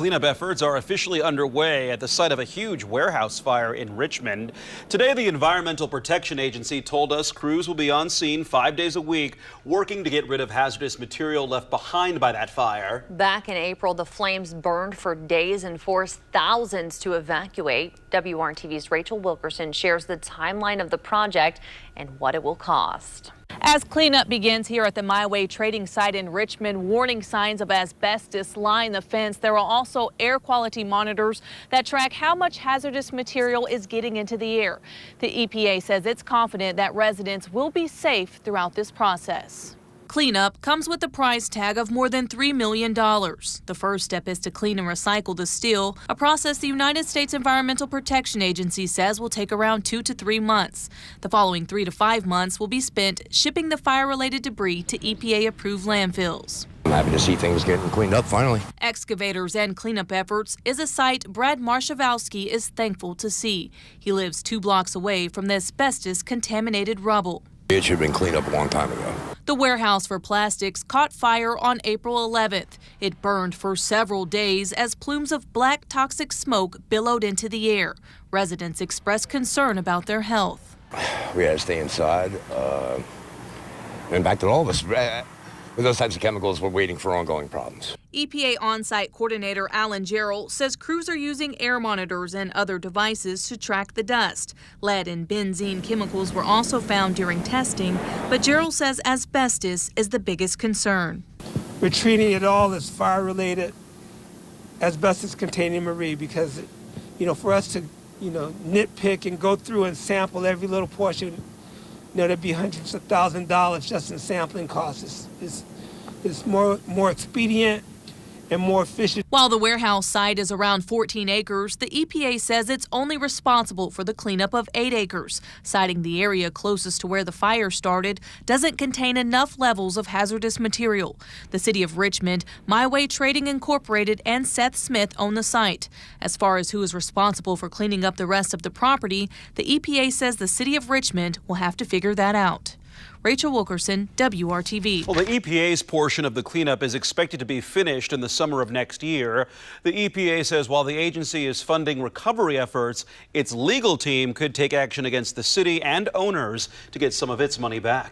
Cleanup efforts are officially underway at the site of a huge warehouse fire in Richmond. Today, the Environmental Protection Agency told us crews will be on scene 5 days a week, working to get rid of hazardous material left behind by that fire. Back in April, the flames burned for days and forced thousands to evacuate. WRTV's Rachael Wilkerson shares the timeline of the project and what it will cost. As cleanup begins here at the My Way trading site in Richmond, warning signs of asbestos line the fence. There are also air quality monitors that track how much hazardous material is getting into the air. The EPA says it's confident that residents will be safe throughout this process. Cleanup comes with a price tag of more than $3 million. The first step is to clean and recycle the steel, a process the United States Environmental Protection Agency says will take around 2 to 3 months. The following 3 to 5 months will be spent shipping the fire-related debris to EPA-approved landfills. I'm happy to see things getting cleaned up finally. Excavators and cleanup efforts is a sight Brad Marshavowski is thankful to see. He lives 2 blocks away from the asbestos-contaminated rubble. It should have been cleaned up a long time ago. The warehouse for plastics caught fire on April 11th. It burned for several days as plumes of black toxic smoke billowed into the air. Residents expressed concern about their health. We had to stay inside. Impacted all of us. With those types of chemicals, we're waiting for ongoing problems. EPA on-site coordinator Alan Gerald says crews are using air monitors and other devices to track the dust. Lead and benzene chemicals were also found during testing, but Gerald says asbestos is the biggest concern. We're treating it all as fire-related, asbestos-containing debris because, for us to, nitpick and go through and sample every little portion, there'd be hundreds of thousands of dollars just in sampling costs. It's more expedient and more efficient. While the warehouse site is around 14 acres, the EPA says it's only responsible for the cleanup of 8 acres, citing the area closest to where the fire started doesn't contain enough levels of hazardous material. The city of Richmond, My Way Trading Incorporated, and Seth Smith own the site. As far as who is responsible for cleaning up the rest of the property, the EPA says the city of Richmond will have to figure that out. Rachael Wilkerson, WRTV. Well, the EPA's portion of the cleanup is expected to be finished in the summer of next year. The EPA says while the agency is funding recovery efforts, its legal team could take action against the city and owners to get some of its money back.